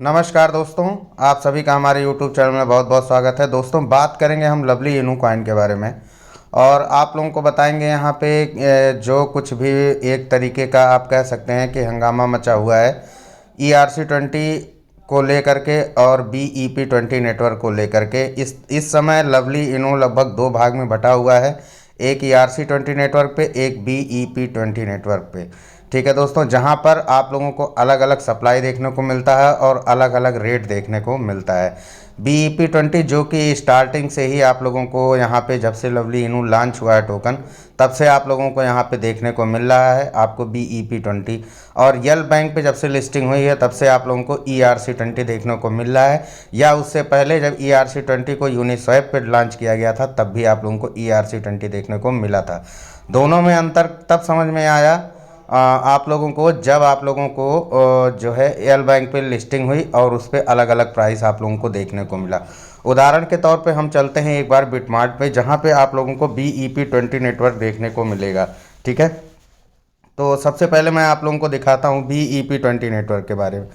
नमस्कार दोस्तों, आप सभी का हमारे यूट्यूब चैनल में बहुत बहुत स्वागत है। दोस्तों, बात करेंगे हम लवली इनू कॉइन के बारे में और आप लोगों को बताएंगे यहाँ पे जो कुछ भी एक तरीके का आप कह सकते हैं कि हंगामा मचा हुआ है ERC-20 को लेकर के और BEP-20 नेटवर्क को लेकर के। इस समय लवली इनू लगभग दो भाग में बटा हुआ है, एक ERC-20 नेटवर्क पे, एक BEP-20 नेटवर्क पे। ठीक है दोस्तों, जहां पर आप लोगों को अलग अलग सप्लाई देखने को मिलता है और अलग अलग रेट देखने को मिलता है। BEP-20 जो कि स्टार्टिंग से ही आप लोगों को यहाँ पे जब से लवली इनू लॉन्च हुआ है टोकन, तब से आप लोगों को यहाँ पे देखने को मिल रहा है आपको BEP-20। और यल बैंक पे जब से लिस्टिंग हुई है तब से आप लोगों को ERC-20 देखने को मिल रहा है, या उससे पहले जब ERC-20 को यूनिस्वैप पे लॉन्च किया गया था तब भी आप लोगों को ERC-20 देखने को मिला था। दोनों में अंतर तब समझ में आया आप लोगों को जब आप लोगों को जो है एल बैंक पे लिस्टिंग हुई और उस पर अलग अलग प्राइस आप लोगों को देखने को मिला। उदाहरण के तौर पे हम चलते हैं एक बार बिटमार्ट पे, जहाँ पे आप लोगों को BEP-20 नेटवर्क देखने को मिलेगा। ठीक है, तो सबसे पहले मैं आप लोगों को दिखाता हूँ BEP-20 नेटवर्क के बारे में।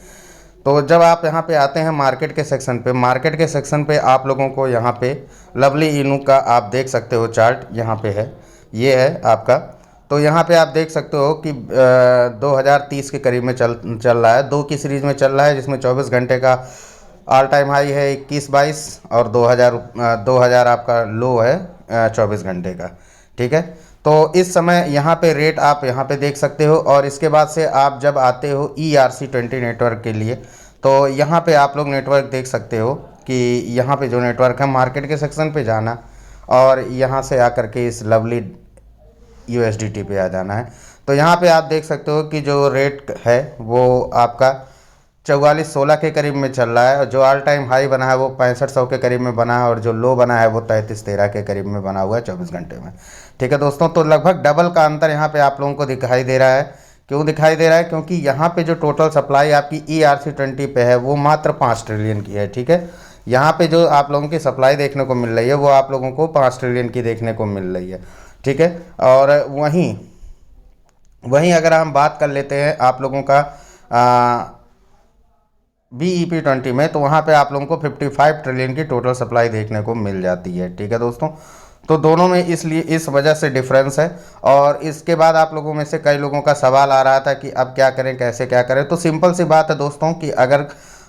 तो जब आप यहाँ पे आते हैं मार्केट के सेक्शन पे, मार्केट के सेक्शन पे आप लोगों को यहाँ पे लवली इनू का आप देख सकते हो चार्ट यहाँ पे है, ये है आपका। तो यहाँ पे आप देख सकते हो कि 2030 के करीब में चल रहा है, 2 की सीरीज़ में चल रहा है, जिसमें 24 घंटे का ऑल टाइम हाई है 21-22 और 2000 आपका लो है 24 घंटे का। ठीक है, तो इस समय यहाँ पे रेट आप यहाँ पे देख सकते हो। और इसके बाद से आप जब आते हो ERC-20 नेटवर्क के लिए, तो यहाँ पे आप लोग नेटवर्क देख सकते हो कि यहाँ पे जो नेटवर्क है, मार्केट के सेक्शन पे जाना और यहाँ से आकर के इस लवली USDT पे आ जाना है। तो यहाँ पे आप देख सकते हो कि जो रेट है वो आपका 4416 के करीब में चल रहा है, और जो ऑल टाइम हाई बना है वो 6500 के करीब में बना है, और जो लो बना है वो 3313 के करीब में बना हुआ है 24 घंटे में। ठीक है दोस्तों, तो लगभग डबल का अंतर यहाँ पे आप लोगों को दिखाई दे रहा है। क्यों दिखाई दे रहा है? क्योंकि यहाँ पे जो टोटल सप्लाई आपकी ERC-20 पे है वो मात्र 5 ट्रिलियन की है। ठीक है, यहाँ पे जो आप लोगों की सप्लाई देखने को मिल रही है वो आप लोगों को 5 ट्रिलियन की देखने को मिल रही है। ठीक है, और वहीं अगर हम बात कर लेते हैं आप लोगों का BEP-20 में, तो वहाँ पे आप लोगों को 55 ट्रिलियन की टोटल सप्लाई देखने को मिल जाती है। ठीक है दोस्तों, तो दोनों में इसलिए इस वजह से डिफरेंस है। और इसके बाद आप लोगों में से कई लोगों का सवाल आ रहा था कि अब क्या करें, कैसे क्या करें। तो सिंपल सी बात है दोस्तों कि अगर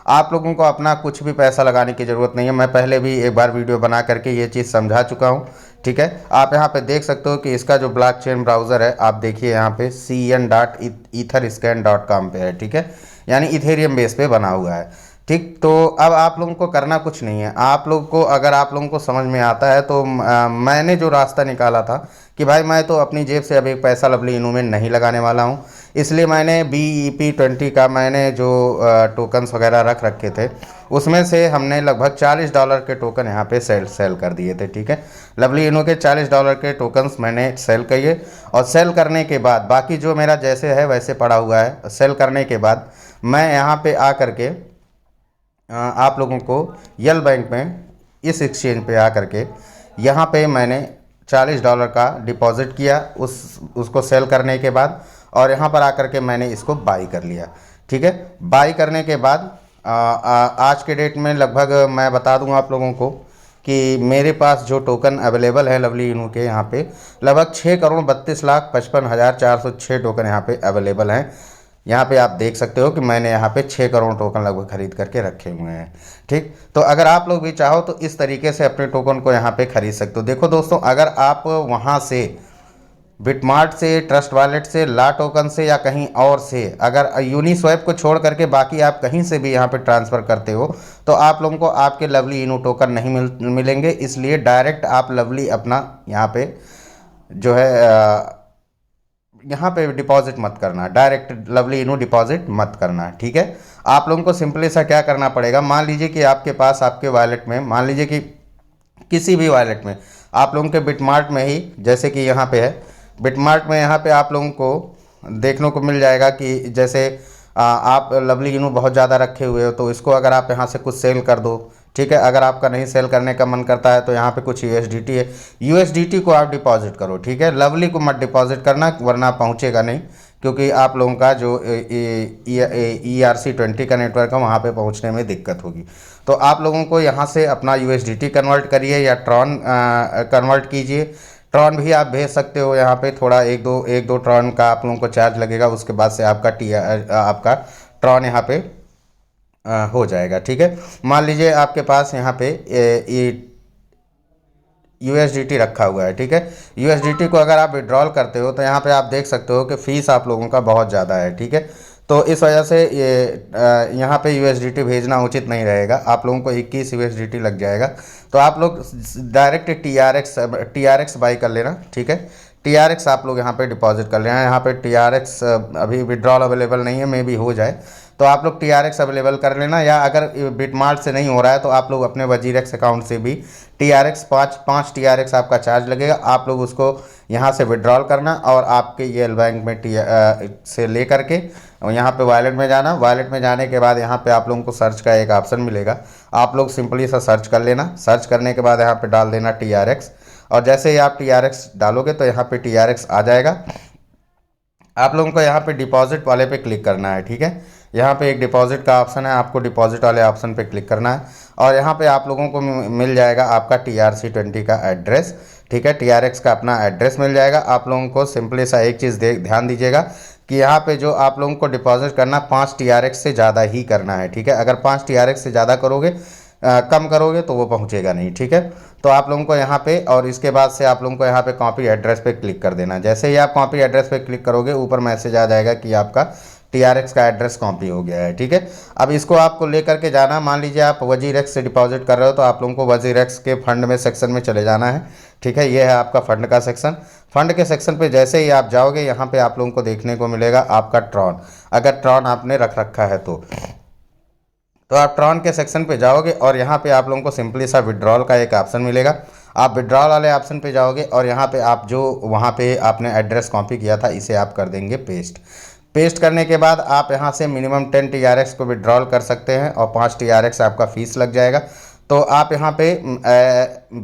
आप लोगों को अपना कुछ भी पैसा लगाने की ज़रूरत नहीं है। मैं पहले भी एक बार वीडियो बना करके ये चीज़ समझा चुका हूँ। ठीक है, आप यहाँ पे देख सकते हो कि इसका जो ब्लॉकचेन ब्राउज़र है, आप देखिए यहाँ पे cen.etherscan.com पे है। ठीक है, यानी इथेरियम बेस पे बना हुआ है। ठीक, तो अब आप लोगों को करना कुछ नहीं है। आप लोग को अगर आप लोगों को समझ में आता है तो मैंने जो रास्ता निकाला था कि भाई मैं तो अपनी जेब से अब एक पैसा लवली इनू में नहीं लगाने वाला हूँ, इसलिए मैंने BEP-20 का मैंने जो टोकन्स वगैरह रख रखे थे उसमें से हमने लगभग $40 के टोकन यहाँ पे सेल कर दिए थे। ठीक है, लवली इनू के $40 के टोकन्स मैंने सेल किए, और सेल करने के बाद बाकी जो मेरा जैसे है वैसे पड़ा हुआ है। सेल करने के बाद मैं यहाँ पे आ करके आप लोगों को यल बैंक में इस एक्सचेंज पे आ करके यहाँ पे मैंने $40 का डिपॉजिट किया उसको सेल करने के बाद, और यहाँ पर आकर के मैंने इसको बाई कर लिया। ठीक है, बाई करने के बाद आज के डेट में लगभग मैं बता दूँ आप लोगों को कि मेरे पास जो टोकन अवेलेबल है लवली इनू के, यहाँ पे लगभग 6,32,55,406 टोकन यहाँ पे अवेलेबल हैं। यहाँ पे आप देख सकते हो कि मैंने यहाँ पे 6 करोड़ टोकन लगभग खरीद करके रखे हुए हैं। ठीक, तो अगर आप लोग भी चाहो तो इस तरीके से अपने टोकन को यहाँ पे खरीद सकते हो। देखो दोस्तों, अगर आप वहाँ से बिटमार्ट से, ट्रस्ट वॉलेट से, ला टोकन से या कहीं और से अगर यूनिस्वैप को छोड़ करके बाकी आप कहीं से भी यहाँ पे ट्रांसफ़र करते हो तो आप लोगों को आपके लवली इनू टोकन नहीं मिलेंगे। इसलिए डायरेक्ट आप लवली अपना यहाँ पे जो है यहाँ पे डिपॉजिट मत करना, डायरेक्ट लवली इनू डिपॉजिट मत करना। ठीक है, आप लोगों को सिंपली सा क्या करना पड़ेगा, मान लीजिए कि आपके पास आपके वॉलेट में, मान लीजिए कि किसी भी वॉलेट में आप लोगों के बिटमार्ट में ही, जैसे कि यहाँ पे है बिटमार्ट में, यहाँ पे आप लोगों को देखने को मिल जाएगा कि जैसे आप लवली इनू बहुत ज़्यादा रखे हुए हो तो इसको अगर आप यहाँ से कुछ सेल कर दो। ठीक है, अगर आपका नहीं सेल करने का मन करता है तो यहाँ पे कुछ USDT है, USDT को आप डिपॉजिट करो। ठीक है, लवली को मत डिपॉजिट करना वरना पहुँचेगा नहीं। क्योंकि आप लोगों का जो ERC20 का नेटवर्क है वहाँ पे पहुँचने में दिक्कत होगी। तो आप लोगों को यहाँ से अपना USDT कन्वर्ट करिए या ट्रॉन कन्वर्ट कीजिए। ट्रॉन भी आप भेज सकते हो, यहाँ पे थोड़ा एक दो ट्रॉन का आप लोगों को चार्ज लगेगा, उसके बाद से आपका ट्रॉन यहाँ पे हो जाएगा। ठीक है, मान लीजिए आपके पास यहाँ पे USDT रखा हुआ है। ठीक है, USDT को अगर आप विड्रॉल करते हो तो यहाँ पे आप देख सकते हो कि फ़ीस आप लोगों का बहुत ज़्यादा है। ठीक है, तो इस वजह से यहाँ पे USDT भेजना उचित नहीं रहेगा, आप लोगों को 21 USDT लग जाएगा। तो आप लोग डायरेक्ट TRX बाई कर लेना। ठीक है, TRX आप लोग यहाँ पे डिपॉजिट कर लेना। यहाँ पे TRX अभी विड्रॉल अवेलेबल नहीं है, मे भी हो जाए, तो आप लोग TRX अवेलेबल कर लेना। या अगर बिटमार्ट से नहीं हो रहा है तो आप लोग अपने वजीरेक्स अकाउंट से भी TRX पाँच TRX आपका चार्ज लगेगा, आप लोग उसको यहाँ से विड्रॉल करना और आपके येल बैंक में से ले करके यहाँ पे वॉलेट में जाना। वॉलेट में जाने के बाद यहाँ पे आप लोगों को सर्च का एक ऑप्शन मिलेगा, आप लोग सिंपली सा सर्च कर लेना। सर्च करने के बाद यहाँ पे डाल देना TRX, और जैसे ही आप TRX डालोगे तो यहाँ पे TRX आ जाएगा। आप लोगों को यहाँ पे डिपॉजिट वाले पे क्लिक करना है। ठीक है, यहाँ पे एक डिपॉजिट का ऑप्शन है, आपको डिपॉजिट वाले ऑप्शन पे क्लिक करना है और यहाँ पे आप लोगों को मिल जाएगा आपका TRC20 का एड्रेस। ठीक है, TRX का अपना एड्रेस मिल जाएगा। आप लोगों को सिंपली सा एक चीज़ ध्यान दीजिएगा कि यहाँ पे जो आप लोगों को डिपॉजिट करना 5 TRX से ज़्यादा ही करना है। ठीक है, अगर 5 TRX से ज़्यादा करोगे कम करोगे तो वो पहुँचेगा नहीं। ठीक है, तो आप लोगों को यहाँ पे और इसके बाद से आप लोगों को यहाँ पे कॉपी एड्रेस पे क्लिक कर देना। जैसे ही आप कॉपी एड्रेस पे क्लिक करोगे ऊपर मैसेज आ जाएगा कि आपका TRX का एड्रेस कॉपी हो गया है। ठीक है, अब इसको आपको लेकर के जाना। मान लीजिए आप वजीरेक्स से डिपॉजिट कर रहे हो तो आप लोगों को वजीरेक्स के फंड में सेक्शन में चले जाना है। ठीक है, ये है आपका फंड का सेक्शन। फंड के सेक्शन पे जैसे ही आप जाओगे यहाँ पे आप लोगों को देखने को मिलेगा आपका ट्रॉन, अगर ट्रॉन आपने रख रखा है तो आप ट्रॉन के सेक्शन पे जाओगे और यहाँ पे आप लोगों को सिंपली सा विड्रॉल का एक ऑप्शन मिलेगा। आप विड्रॉल वाले ऑप्शन पे जाओगे और यहाँ पे आप जो वहाँ पे आपने एड्रेस कॉपी किया था इसे आप कर देंगे पेस्ट। पेस्ट करने के बाद आप यहाँ से मिनिमम 10 TRX को विड्रॉल कर सकते हैं और 5 TRX आपका फ़ीस लग जाएगा। तो आप यहाँ पे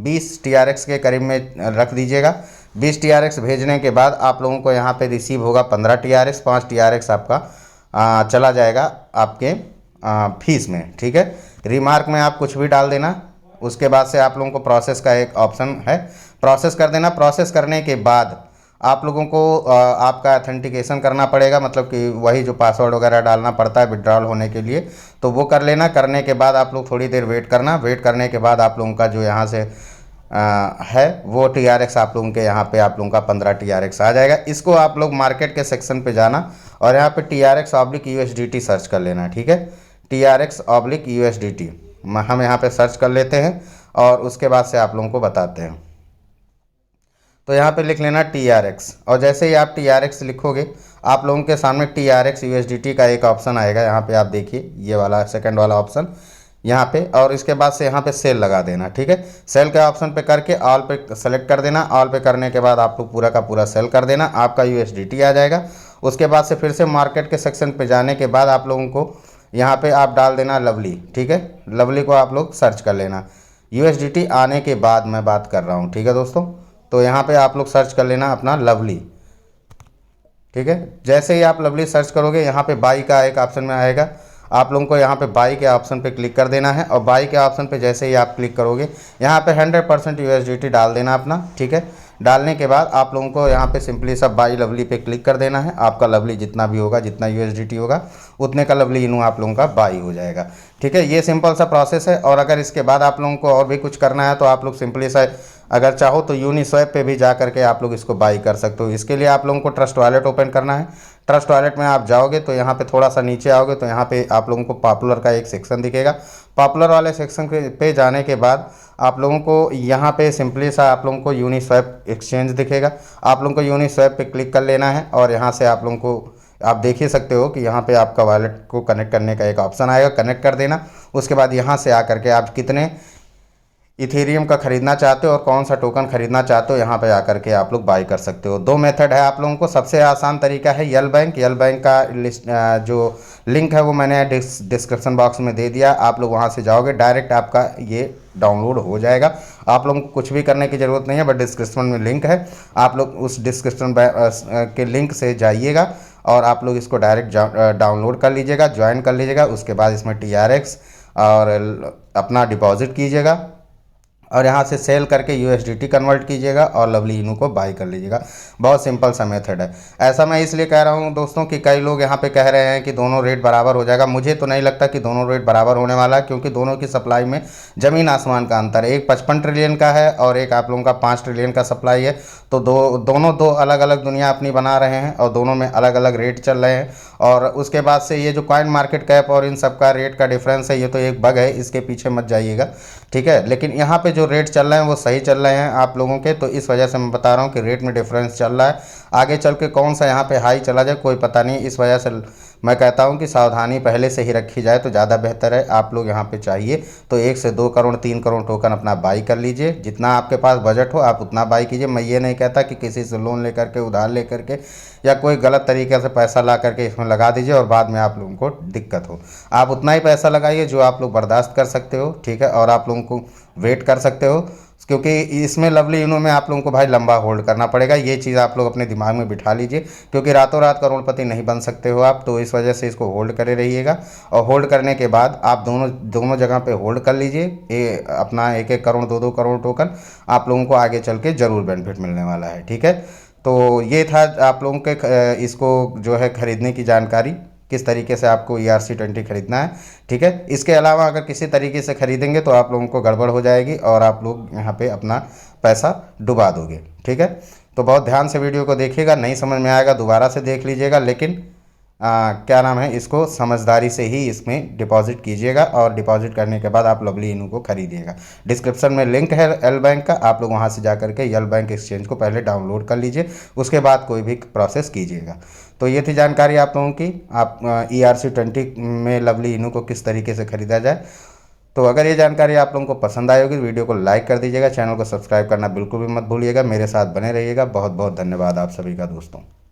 20 TRX के करीब में रख दीजिएगा। 20 TRX भेजने के बाद आप लोगों को यहाँ पे रिसीव होगा 15 TRX, 5 TRX आपका चला जाएगा आपके फीस में। ठीक है, रिमार्क में आप कुछ भी डाल देना। उसके बाद से आप लोगों को प्रोसेस का एक ऑप्शन है, प्रोसेस कर देना। प्रोसेस करने के बाद आप लोगों को आपका अथेंटिकेशन करना पड़ेगा, मतलब कि वही जो पासवर्ड वगैरह डालना पड़ता है विड्रॉल होने के लिए, तो वो कर लेना। करने के बाद आप लोग थोड़ी देर वेट करना। वेट करने के बाद आप लोगों का जो यहाँ से है वो TRX आप लोगों के यहाँ पे आप लोगों का 15 TRX आ जाएगा। इसको आप लोग मार्केट के सेक्शन पे जाना और यहाँ पे TRX/USDT सर्च कर लेना। ठीक है, TRX/USDT हम यहाँ पे सर्च कर लेते हैं और उसके बाद से आप लोगों को बताते हैं। तो यहाँ पे लिख लेना TRX, और जैसे ही आप TRX लिखोगे आप लोगों के सामने TRX/USDT का एक ऑप्शन आएगा। यहाँ पे आप देखिए ये वाला सेकंड वाला ऑप्शन यहाँ पे, और इसके बाद से यहाँ पे सेल लगा देना। ठीक है, सेल के ऑप्शन पे करके ऑल पे सेलेक्ट कर देना। ऑल पे करने के बाद आप लोग पूरा का पूरा सेल कर देना, आपका USDT आ जाएगा। उसके बाद से फिर से मार्केट के सेक्शन पे जाने के बाद आप लोगों को यहाँ पे आप डाल देना लवली। ठीक है, लवली को आप लोग सर्च कर लेना। USDT आने के बाद मैं बात कर रहा हूँ। ठीक है दोस्तों, तो यहाँ पे आप लोग सर्च कर लेना अपना लवली। ठीक है, जैसे ही आप लवली सर्च करोगे यहाँ पे बाई का एक ऑप्शन में आएगा, आप लोगों को यहाँ पे बाई के ऑप्शन पे क्लिक कर देना है। और बाई के ऑप्शन पे जैसे ही आप क्लिक करोगे यहाँ पे 100% USDT डाल देना अपना। ठीक है, डालने के बाद आप लोगों को यहाँ पे सिंपली सब बाई लवली पे क्लिक कर देना है। आपका लवली जितना भी होगा, जितना USDT होगा उतने का लवली इनू आप लोगों का बाई हो जाएगा। ठीक है, ये सिंपल सा प्रोसेस है। और अगर इसके बाद आप लोगों को और भी कुछ करना है तो आप लोग सिंपली सा अगर चाहो तो यूनिस्वैप पे भी जा करके आप लोग इसको बाई कर सकते हो। इसके लिए आप लोगों को ट्रस्ट वॉलेट ओपन करना है। ट्रस्ट वॉलेट में आप जाओगे तो यहाँ पे थोड़ा सा नीचे आओगे तो यहाँ पे आप लोगों को पॉपुलर का एक सेक्शन दिखेगा। पॉपुलर वाले सेक्शन पे जाने के बाद आप लोगों को यहाँ पे सिंपली सा आप लोगों को यूनिस्वैप एक्सचेंज दिखेगा। आप लोगों को यूनिस्वैप पे क्लिक कर लेना है और यहाँ से आप लोगों को आप देख ही सकते हो कि यहाँ पे आपका वॉलेट को कनेक्ट करने का एक ऑप्शन आएगा, कनेक्ट कर देना। उसके बाद यहाँ से आकर के आप कितने इथेरियम का खरीदना चाहते हो और कौन सा टोकन खरीदना चाहते हो यहाँ पे आकर के आप लोग बाई कर सकते हो। दो मेथड है आप लोगों को। सबसे आसान तरीका है यल बैंक। यल बैंक का जो लिंक है वो मैंने डिस्क्रिप्शन बॉक्स में दे दिया। आप लोग वहाँ से जाओगे डायरेक्ट आपका ये डाउनलोड हो जाएगा। आप लोगों को कुछ भी करने की ज़रूरत नहीं है, बट डिस्क्रिप्शन में लिंक है, आप लोग उस डिस्क्रिप्शन के लिंक से जाइएगा और आप लोग इसको डायरेक्ट डाउनलोड कर लीजिएगा, ज्वाइन कर लीजिएगा। उसके बाद इसमें TRX और अपना डिपॉजिट कीजिएगा और यहाँ से सेल करके USDT कन्वर्ट कीजिएगा और लवली इनू को बाई कर लीजिएगा। बहुत सिंपल सा मेथड है। ऐसा मैं इसलिए कह रहा हूँ दोस्तों कि कई लोग यहाँ पे कह रहे हैं कि दोनों रेट बराबर हो जाएगा। मुझे तो नहीं लगता कि दोनों रेट बराबर होने वाला है, क्योंकि दोनों की सप्लाई में ज़मीन आसमान का अंतर है। एक 55 ट्रिलियन का है और एक आप लोगों का 5 ट्रिलियन का सप्लाई है। तो दोनों दो अलग अलग दुनिया अपनी बना रहे हैं और दोनों में अलग अलग रेट चल रहे हैं। और उसके बाद से ये जो कॉइन मार्केट कैप और इन सब का रेट का डिफरेंस है, ये तो एक बग है, इसके पीछे मत जाइएगा, ठीक है। लेकिन यहाँ पे जो रेट चल रहे हैं वो सही चल रहे हैं आप लोगों के, तो इस वजह से मैं बता रहा हूँ कि रेट में डिफरेंस चल रहा है। आगे चल के कौन सा यहाँ पे हाई चला जाए कोई पता नहीं, इस वजह से मैं कहता हूँ कि सावधानी पहले से ही रखी जाए तो ज़्यादा बेहतर है। आप लोग यहाँ पे चाहिए तो 1 से 2 करोड़ 3 करोड़ टोकन अपना बाई कर लीजिए। जितना आपके पास बजट हो आप उतना बाई कीजिए। मैं ये नहीं कहता कि किसी से लोन लेकर के, उधार लेकर के या कोई गलत तरीके से पैसा ला करके इसमें लगा दीजिए और बाद में आप लोगों को दिक्कत हो। आप उतना ही पैसा लगाइए जो आप लोग बर्दाश्त कर सकते हो, ठीक है, और आप लोगों को वेट कर सकते हो, क्योंकि इसमें लवली इनू में आप लोगों को भाई लंबा होल्ड करना पड़ेगा। ये चीज़ आप लोग अपने दिमाग में बिठा लीजिए, क्योंकि रातों रात करोड़पति नहीं बन सकते हो आप। तो इस वजह से इसको होल्ड करे रहिएगा और होल्ड करने के बाद आप दोनों जगह पे होल्ड कर लीजिए। ये अपना 1-1 करोड़ 2-2 करोड़ टोकन आप लोगों को आगे चल के ज़रूर बेनिफिट मिलने वाला है, ठीक है। तो ये था आप लोगों के इसको जो है खरीदने की जानकारी, किस तरीके से आपको ERC-20 खरीदना है, ठीक है। इसके अलावा अगर किसी तरीके से खरीदेंगे तो आप लोगों को गड़बड़ हो जाएगी और आप लोग यहाँ पे अपना पैसा डुबा दोगे, ठीक है। तो बहुत ध्यान से वीडियो को देखिएगा, नहीं समझ में आएगा दोबारा से देख लीजिएगा, लेकिन क्या नाम है, इसको समझदारी से ही इसमें डिपॉजिट कीजिएगा और डिपॉजिट करने के बाद आप लवली इनू को खरीदिएगा। डिस्क्रिप्शन में लिंक है यल बैंक का, आप लोग वहाँ से जा करके यल बैंक एक्सचेंज को पहले डाउनलोड कर लीजिए, उसके बाद कोई भी प्रोसेस कीजिएगा। तो ये थी जानकारी आप लोगों की, आप ERC-20 में लवली इनू को किस तरीके से ख़रीदा जाए। तो अगर ये जानकारी आप लोगों को पसंद आई होगी, वीडियो को लाइक कर दीजिएगा, चैनल को सब्सक्राइब करना बिल्कुल भी मत भूलिएगा, मेरे साथ बने रहिएगा। बहुत बहुत धन्यवाद आप सभी का दोस्तों।